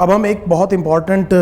अब हम एक बहुत इम्पॉर्टेंट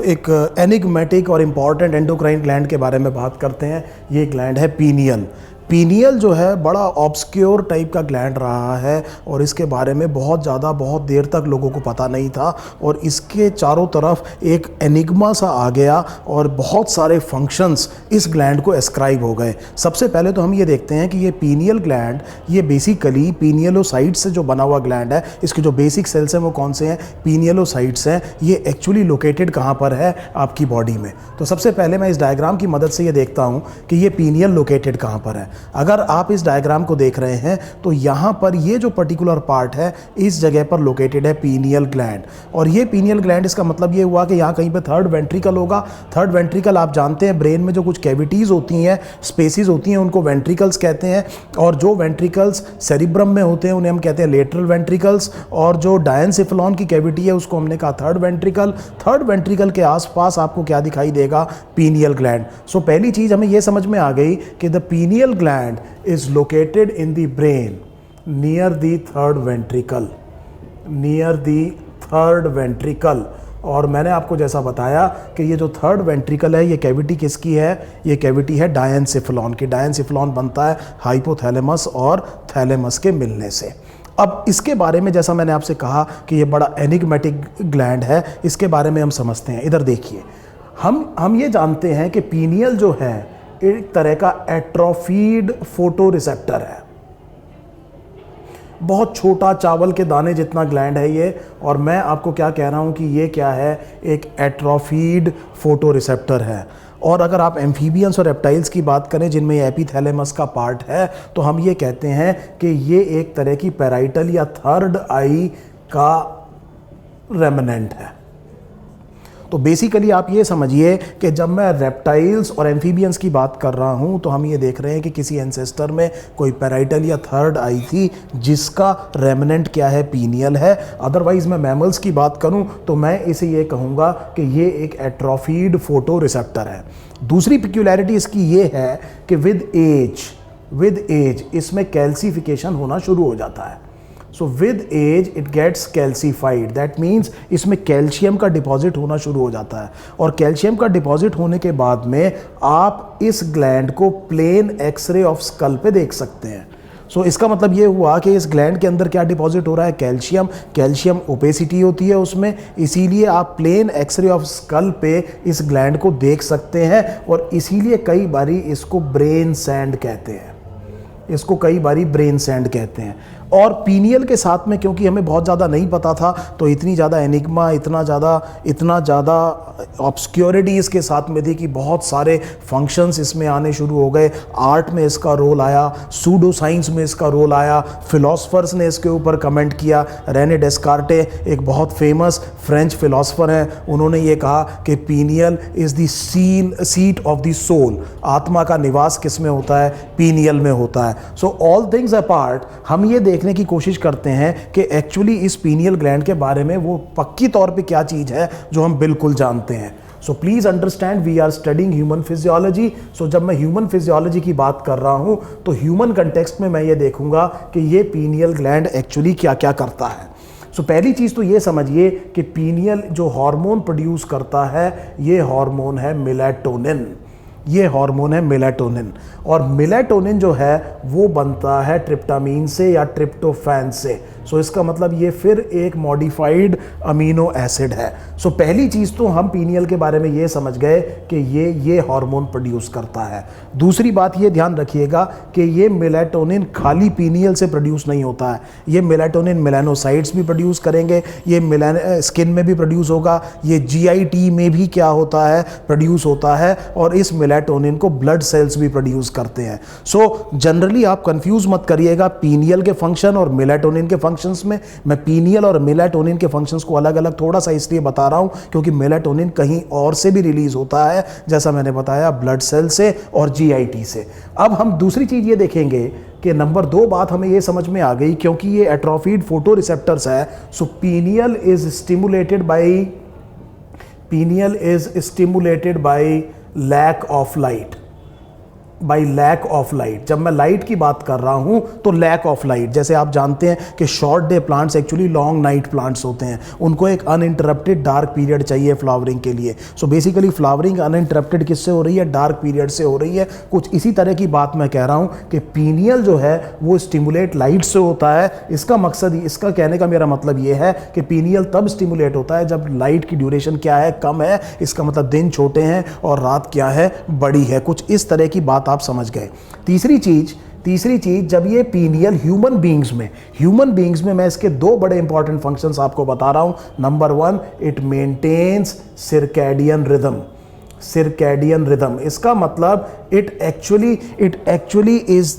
एक एनिग्मेटिक और इम्पॉर्टेंट एंडोक्राइन ग्लैंड के बारे में बात करते हैं। ये ग्लैंड है पीनियल। पीनियल जो है बड़ा ऑब्सक्योर टाइप का ग्लैंड रहा है और इसके बारे में बहुत देर तक लोगों को पता नहीं था और इसके चारों तरफ एक एनिग्मा सा आ गया और बहुत सारे फंक्शंस इस ग्लैंड को एस्क्राइब हो गए। सबसे पहले तो हम ये देखते हैं कि ये पीनियल ग्लैंड ये बेसिकली पीनियलोसाइट्स से जो बना हुआ ग्लैंड है, इसके जो बेसिक सेल्स हैं वो कौन से हैं? पीनियलोसाइट्स हैं। ये एक्चुअली लोकेटेड कहाँ पर है आपकी बॉडी में? तो सबसे पहले मैं इस डायग्राम की मदद से ये देखता हूँ कि ये पीनियल लोकेटेड कहाँ पर है। अगर आप इस डायग्राम को देख रहे हैं तो यहाँ पर ये जो पर्टिकुलर पार्ट है इस जगह पर लोकेटेड है पीनियल ग्लैंड। और ये पीनियल ग्लैंड, इसका मतलब ये हुआ कि यहाँ कहीं पे थर्ड वेंट्रिकल होगा। थर्ड वेंट्रिकल आप जानते हैं ब्रेन में जो कुछ कैविटीज़ होती हैं, स्पेसिस होती हैं, उनको वेंट्रिकल्स कहते हैं। और जो वेंट्रिकल्स सेरिब्रम में होते हैं उन्हें हम कहते हैं लेटरल वेंट्रिकल्स। और जो डायनसेफेलॉन की कैविटी है उसको हमने कहा थर्ड वेंट्रिकल। थर्ड वेंट्रिकल के आसपास आपको क्या दिखाई देगा? Pineal gland. सो पहली चीज़ हमें ये समझ में आ गई कि the pineal gland is located in the brain near the third ventricle, near the third ventricle। और मैंने आपको जैसा बताया कि ये जो थर्ड वेंट्रिकल है ये कैविटी किसकी है? ये कैविटी है डायनसेफेलॉन की। डायनसेफेलॉन बनता है हाइपोथैलेमस और थैलेमस के मिलने से। अब इसके बारे में जैसा मैंने आपसे कहा कि ये बड़ा एनिग्मेटिक ग्लैंड है, इसके बारे में हम समझते हैं। इधर देखिए, हम ये जानते हैं कि पीनियल जो है एक तरह का एट्रोफीड फोटो रिसेप्टर है। बहुत छोटा चावल के दाने जितना ग्लैंड है ये। और मैं आपको क्या कह रहा हूं कि ये क्या है? एक एट्रोफीड फोटो रिसेप्टर है। और अगर आप एम्फीबियंस और रेप्टाइल्स की बात करें जिनमें एपिथैलेमस का पार्ट है तो हम ये कहते हैं कि ये एक तरह की पैराइटल या थर्ड आई का रेमिनेंट है। तो बेसिकली आप ये समझिए कि जब मैं रेप्टाइल्स और एम्फीबियंस की बात कर रहा हूँ तो हम ये देख रहे हैं कि किसी एंसेस्टर में कोई पैराइटल या थर्ड आई थी जिसका रेमिनेंट क्या है? पीनियल है। अदरवाइज मैं मैमल्स की बात करूँ तो मैं इसे ये कहूँगा कि ये एक एट्रोफीड फोटो रिसेप्टर है। दूसरी पिक्यूलैरिटी इसकी ये है कि विद एज इसमें कैल्सिफिकेशन होना शुरू हो जाता है। So with age it gets calcified. That means इसमें कैल्शियम का डिपॉजिट होना शुरू हो जाता है। और कैल्शियम का डिपॉजिट होने के बाद में आप इस ग्लैंड को प्लेन एक्सरे ऑफ स्कल पे देख सकते हैं। सो इसका मतलब ये हुआ कि इस ग्लैंड के अंदर क्या डिपॉजिट हो रहा है? कैल्शियम। कैल्शियम ओपेसिटी होती है उसमें, इसीलिए आप प्लेन एक्सरे ऑफ स्कल पे इस ग्लैंड को देख सकते हैं। और इसीलिए कई बारी इसको ब्रेन सैंड कहते हैं। इसको कई बारी ब्रेन सैंड कहते हैं। और पीनियल के साथ में क्योंकि हमें बहुत ज़्यादा नहीं पता था तो इतनी ज़्यादा एनिग्मा, इतना ज़्यादा ऑब्सक्योरिटी इसके साथ में थी कि बहुत सारे फंक्शंस इसमें आने शुरू हो गए। आर्ट में इसका रोल आया, सूडो साइंस में इसका रोल आया, फिलोसफर्स ने इसके ऊपर कमेंट किया। रेने डेस्कार्टे एक बहुत फेमस फ्रेंच फिलोसफर हैं, उन्होंने ये कहा कि pineal is the seat of the soul. आत्मा का निवास किस में होता है? पीनियल में होता है। सो ऑल थिंग्स अपार्ट हम ये देखने की कोशिश करते हैं कि एक्चुअली इस पीनियल ग्लैंड के बारे में वो पक्की तौर पे क्या चीज़ है जो हम बिल्कुल जानते हैं। So please understand we are studying human physiology. So जब मैं ह्यूमन फिजियोलॉजी की बात कर रहा हूँ तो ह्यूमन कंटेक्स्ट में मैं ये देखूंगा कि ये पीनियल ग्लैंड एक्चुअली क्या क्या करता है। सो पहली चीज़ तो ये समझिए कि पीनियल जो हार्मोन प्रोड्यूस करता है ये हार्मोन है मेलाटोनिन। ये हार्मोन है मेलाटोनिन। और मेलाटोनिन जो है वो बनता है ट्रिप्टामीन से या ट्रिप्टोफैन से। सो इसका मतलब ये फिर एक मॉडिफाइड अमीनो एसिड है। सो पहली चीज़ तो हम पीनियल के बारे में ये समझ गए कि ये हार्मोन प्रोड्यूस करता है। दूसरी बात ये ध्यान रखिएगा कि ये मेलाटोनिन खाली पीनियल से प्रोड्यूस नहीं होता है। ये मेलाटोनिन मेलानोसाइट्स भी प्रोड्यूस करेंगे, ये स्किन में भी प्रोड्यूस होगा, ये GIT में भी क्या होता है? प्रोड्यूस होता है। और इस मेलाटोनिन को ब्लड सेल्स भी प्रोड्यूस करते हैं। सो जनरली आप कंफ्यूज मत करिएगा पीनियल के फंक्शन और मेलाटोनिन के फंक्शंस में। मैं पीनियल और मेलाटोनिन के फंक्शंस को अलग अलग थोड़ा सा इसलिए बता रहा हूं क्योंकि मेलाटोनिन कहीं और से भी रिलीज होता है, जैसा मैंने बताया ब्लड सेल से और GIT से। अब हम दूसरी चीज ये देखेंगे कि नंबर 2 बात हमें ये समझ में आ गई, क्योंकि ये एट्रोफीड फोटो रिसेप्टर्स है। So pineal is stimulated by lack of light. By lack of light. जब मैं लाइट की बात कर रहा हूं तो लैक ऑफ लाइट, जैसे आप जानते हैं कि short day plants actually long night plants होते हैं, उनको एक अनइंटरप्टेड डार्क पीरियड चाहिए फ्लावरिंग के लिए। सो बेसिकली फ्लावरिंग अनइंटरप्टेड किससे हो रही है? डार्क पीरियड से हो रही है। कुछ इसी तरह की बात मैं कह रहा हूं कि पीनियल जो है वो स्टिमुलेट लाइट से होता है। इसका मकसद, इसका कहने का मेरा मतलब ये है कि पीनियल तब स्टिमुलेट होता है जब लाइट की ड्यूरेशन क्या है? कम है। इसका मतलब दिन छोटे हैं और रात क्या है? बड़ी है। कुछ इस तरह की बात आप समझ गए। तीसरी चीज, जब ये पीनियल ह्यूमन बींग्स में मैं इसके दो बड़े इंपॉर्टेंट फंक्शंस आपको बता रहा हूं। Number 1, it maintains circadian rhythm. इसका मतलब it actually is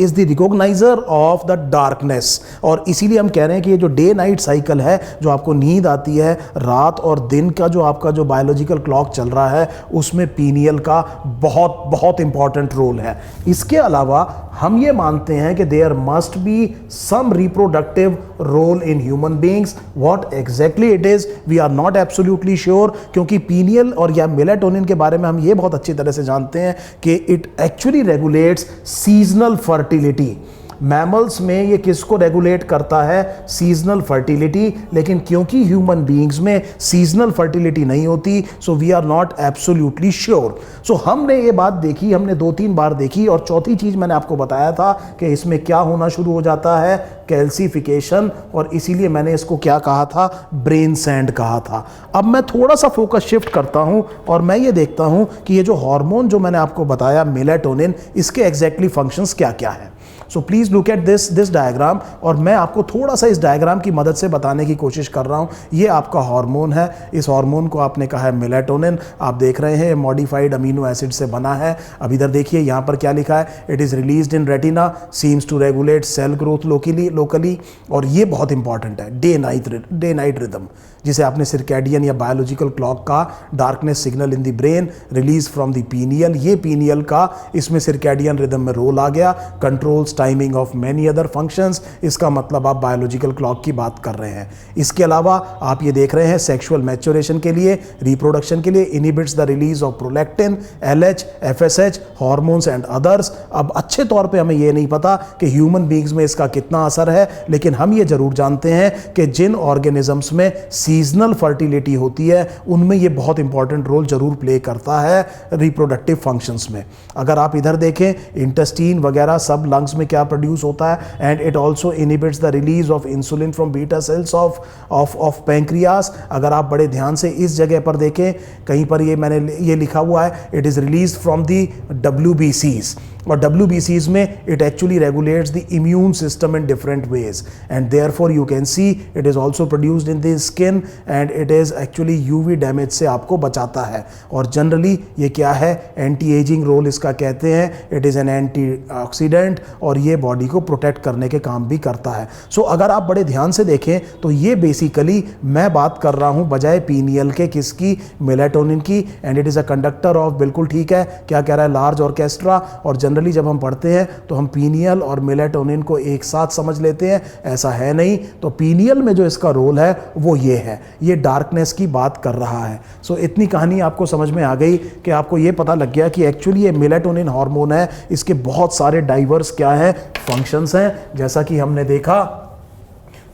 the recogniser of the darkness. और इसीलिए हम कह रहे हैं कि ये जो डे नाइट साइकिल है, जो आपको नींद आती है, रात और दिन का जो आपका जो बायोलॉजिकल क्लॉक चल रहा है, उसमें पीनियल का बहुत बहुत इंपॉर्टेंट रोल है। इसके अलावा हम ये मानते हैं कि there must be some reproductive role in human beings. What exactly it is we are not absolutely sure, क्योंकि पीनियल और या मेलाटोनिन के बारे में हम ये बहुत अच्छी तरह से जानते हैं कि it actually regulates seasonal fertility. Mammals में ये किसको रेगुलेट करता है? Seasonal fertility. लेकिन क्योंकि ह्यूमन बीइंग्स में सीजनल फर्टिलिटी नहीं होती, so we are not absolutely sure. So हमने ये बात देखी, हमने 2-3 बार देखी। और चौथी चीज मैंने आपको बताया था कि इसमें क्या होना शुरू हो जाता है? कैल्सिफिकेशन। और इसीलिए मैंने इसको क्या कहा था? ब्रेन सैंड कहा था। अब मैं थोड़ा सा फोकस शिफ्ट करता हूं और मैं ये देखता हूं कि ये जो हार्मोन जो मैंने आपको बताया मेलाटोनिन, इसके एग्जैक्टली फंक्शंस क्या क्या है। So please look at this diagram. और मैं आपको थोड़ा सा इस डायग्राम की मदद से बताने की कोशिश कर रहा हूं। ये आपका हार्मोन है। इस हार्मोन को आपने कहा है मेलाटोनिन। आप देख रहे हैं मॉडिफाइड अमीनो एसिड से बना है। अब इधर देखिए यहां पर क्या लिखा है? It is released in retina, seems to regulate cell growth locally. और ये बहुत इंपॉर्टेंट है, डे नाइट रिदम, जिसे आपने सिरकैडियन या बायोलॉजिकल क्लॉक का darkness signal in the brain release from the pineal. ये पीनियल का इसमें सिरकैडियन रिदम में रोल आ गया। Controls timing of many other functions. इसका मतलब आप बायोलॉजिकल क्लॉक की बात कर रहे हैं। इसके अलावा आप ये देख रहे हैं सेक्सुअल मैच्योरेशन के लिए, रिप्रोडक्शन के लिए inhibits the release of prolactin, LH, FSH, hormones and others. अब अच्छे तौर पे हमें ये नहीं पता कि ह्यूमन बीइंग्स में इसका कितना असर है, लेकिन हम ये जरूर जानते हैं कि जिन ऑर्गेनिजम्स में सीजनल फर्टिलिटी होती है, उनमें ये बहुत इंपॉर्टेंट रोल जरूर प्ले करता है रिप्रोडक्टिव फंक्शंस में। अगर आप इधर देखें, इंटेस्टीन वगैरह सब लंग्स में क्या प्रोड्यूस होता है, and it also inhibits the release of insulin from beta cells of pancreas. अगर आप बड़े ध्यान से इस जगह पर देखें, कहीं पर मैंने ये लिखा हुआ है, it is release from the WBCs। और WBCs में it actually regulates the immune system in different ways, and therefore you can see it is also produced in the skin and it is actually UV damage से आपको बचाता है। और generally ये क्या है? एंटी एजिंग रोल इसका कहते हैं। इट इज़ एन एंटीऑक्सीडेंट और ये बॉडी को प्रोटेक्ट करने के काम भी करता है। सो अगर आप बड़े ध्यान से देखें तो ये बेसिकली मैं बात कर रहा हूँ बजाय पीनियल के किसकी? मेलाटोनिन की। And it is a conductor of, बिल्कुल ठीक है, क्या कह रहा है? Large orchestra. और जनरली जब हम पढ़ते हैं तो हम पीनियल और मेलाटोनिन को एक साथ समझ लेते हैं, ऐसा है नहीं। तो पीनियल में जो इसका रोल है वो ये है, ये डार्कनेस की बात कर रहा है। सो इतनी कहानी आपको समझ में आ गई कि आपको ये पता लग गया कि एक्चुअली ये मेलाटोनिन हार्मोन है, इसके बहुत सारे डाइवर्स क्या है? फंक्शंस हैं। जैसा कि हमने देखा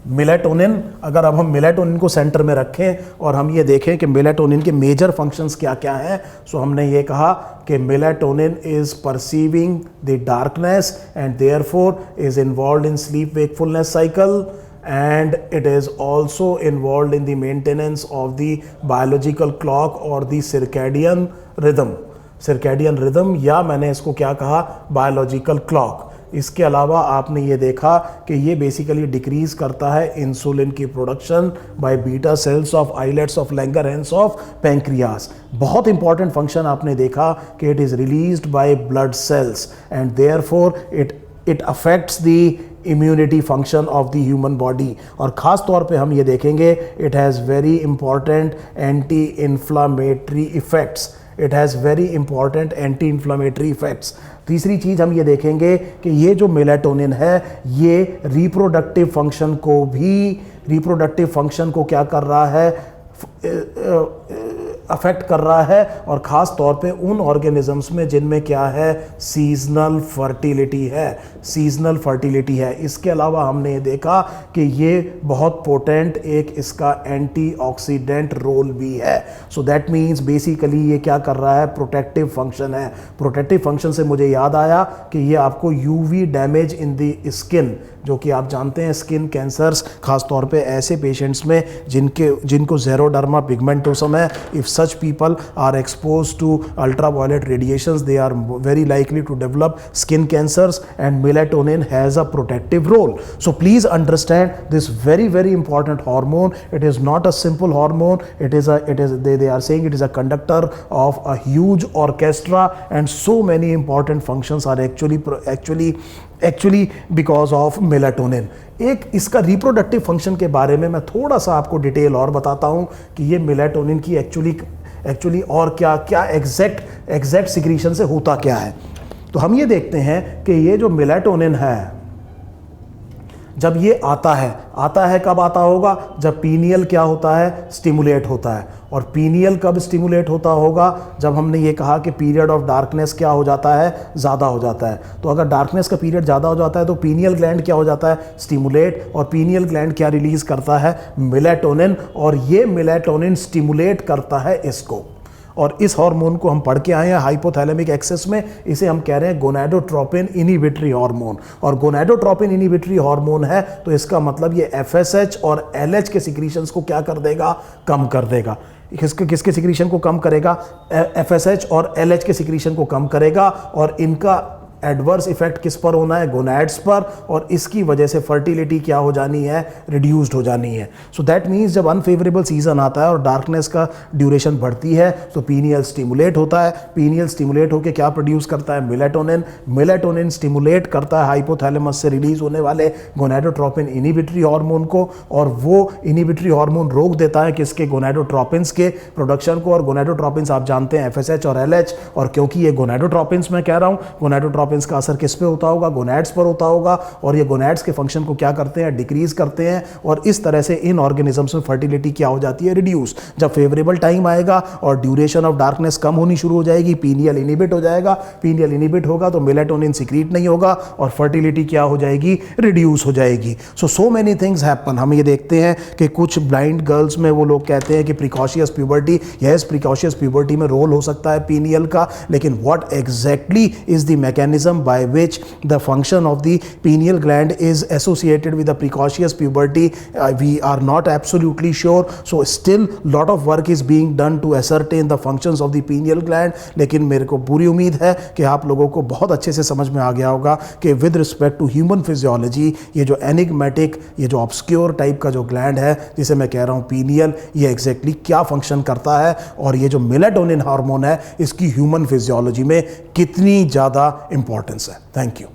मेलाटोनिन, अगर अब हम मेलाटोनिन को सेंटर में रखें और हम ये देखें कि मेलाटोनिन के मेजर फंक्शंस क्या क्या हैं, सो हमने ये कहा कि melatonin is perceiving the darkness and therefore is involved in sleep wakefulness cycle, and it is also involved in the maintenance of the biological clock or the circadian rhythm या मैंने इसको क्या कहा? Biological clock. इसके अलावा आपने ये देखा कि ये बेसिकली डिक्रीज करता है इंसुलिन की production by beta cells of islets of Langerhans of pancreas. बहुत इंपॉर्टेंट फंक्शन आपने देखा कि it is released by blood cells and therefore it affects the immunity function of the human body. और ख़ास तौर पे हम ये देखेंगे it has very important anti inflammatory effects. It has very important anti inflammatory effects. तीसरी चीज़ हम ये देखेंगे कि ये जो मेलाटोनिन है ये रिप्रोडक्टिव फंक्शन को क्या कर रहा है? अफेक्ट कर रहा है, और ख़ास तौर पे उन ऑर्गेनिजम्स में जिनमें क्या है, सीजनल फर्टिलिटी है, सीजनल फर्टिलिटी है। इसके अलावा हमने देखा कि ये बहुत पोटेंट एक इसका एंटीऑक्सीडेंट रोल भी है। सो दैट मीन्स बेसिकली ये क्या कर रहा है, प्रोटेक्टिव फंक्शन है। प्रोटेक्टिव फंक्शन से मुझे याद आया कि ये आपको UV damage in the skin, जो कि आप जानते हैं स्किन कैंसर्स खास तौर पे ऐसे पेशेंट्स में जिनको ज़ेरोडर्मा पिगमेंटोसम है, if such people are expose to ultraviolet radiations they are very likely to develop skin cancers, and melatonin has a protective role. So please understand this very important hormone. It is not a simple hormone. They are saying it is a conductor of a huge orchestra, and so many important functions are actually because of melatonin. एक इसका reproductive function के बारे में मैं थोड़ा सा आपको detail और बताता हूँ कि ये मेलाटोनिन की एक्चुअली और क्या एग्जैक्ट सिक्रीशन से होता क्या है. तो हम ये देखते हैं कि ये जो मेलाटोनिन है, जब ये आता है कब आता होगा, जब पीनियल क्या होता है, स्टिमुलेट होता है. और पीनियल कब स्टिमुलेट होता होगा, जब हमने ये कहा कि पीरियड ऑफ डार्कनेस क्या हो जाता है, ज़्यादा हो जाता है. तो अगर डार्कनेस का पीरियड ज़्यादा हो जाता है तो पीनियल ग्लैंड क्या हो जाता है, स्टिमुलेट. और पीनियल ग्लैंड क्या रिलीज़ करता है, मेलाटोनिन. और ये मेलाटोनिन स्टिमुलेट करता है इसको. और इस हार्मोन को हम पढ़ के आए हैं हाइपोथैलेमिक एक्सेस में. इसे हम कह रहे हैं गोनाडोट्रोपिन इनहिबिटरी हार्मोन. और गोनाडोट्रोपिन इनहिबिटरी हार्मोन है तो इसका मतलब ये एफएसएच और एलएच के सिक्रीशंस को क्या कर देगा, कम कर देगा. किसके सिक्रीशन को कम करेगा, एफएसएच और एलएच के सिक्रीशन को कम करेगा. और इनका एडवर्स इफेक्ट किस पर होना है, गोनैड्स पर. और इसकी वजह से फर्टिलिटी क्या हो जानी है, रिड्यूस्ड हो जानी है. सो दैट मीन्स जब अनफेवरेबल सीजन आता है और डार्कनेस का ड्यूरेशन बढ़ती है तो पीनियल स्टिमुलेट होता है. पीनियल स्टिमुलेट होकर क्या प्रोड्यूस करता है, मेलाटोनिन. मेलाटोनिन स्टिमुलेट करता है हाइपोथैलेमस से रिलीज होने वाले गोनाडोट्रोपिन इनहिबिटरी हार्मोन को, और वो इनहिबिटरी हार्मोन रोक देता है किसके, गोनाडोट्रोपिन्स के प्रोडक्शन को. और गोनाडोट्रोपिन्स आप जानते हैं एफएसएच और एलएच. और क्योंकि ये गोनाडोट्रोपिन्स मैं कह रहा हूँ, गोनाडोट्रोपिन्स का असर किस पे होता होगा, गोनैड्स पर होता होगा. और ये गोनैड्स के फंक्शन को क्या करते हैं, डिक्रीज करते हैं. और इस तरह से इन ऑर्गेनिजम्स में फर्टिलिटी क्या हो जाती है, रिड्यूस. जब फेवरेबल टाइम आएगा और ड्यूरेशन ऑफ डार्कनेस कम होनी शुरू हो जाएगी, पीनियल इनहिबिट हो जाएगा. पीनियल इनहिबिट होगा तो मेलाटोनिन सिक्रीट नहीं होगा और फर्टिलिटी क्या हो जाएगी, रिड्यूस हो जाएगी. So many things happen. हम ये देखते हैं कि कुछ ब्लाइंड गर्ल्स में वो लोग कहते हैं कि precocious puberty, yes precocious puberty में रोल हो सकता है पीनियल का. लेकिन what exactly is the mechanism by which the function of the pineal gland is associated with the precocious puberty, we are not absolutely sure. So still lot of work is being done to ascertain the functions of the pineal gland. लेकिन मेरे को पूरी उम्मीद है कि आप लोगों को बहुत अच्छे से समझ में आ गया होगा कि with respect to human physiology ये जो enigmatic, ये जो obscure टाइप का जो ग्लैंड है जिसे मैं कह रहा हूँ पीनियल, ये एग्जैक्टली क्या फंक्शन करता है. और ये जो मेलाटोनिन हार्मोन है इसकी ह्यूमन फिजियोलॉजी में कितनी ज़्यादा इंपॉर्टेंस है. Thank you.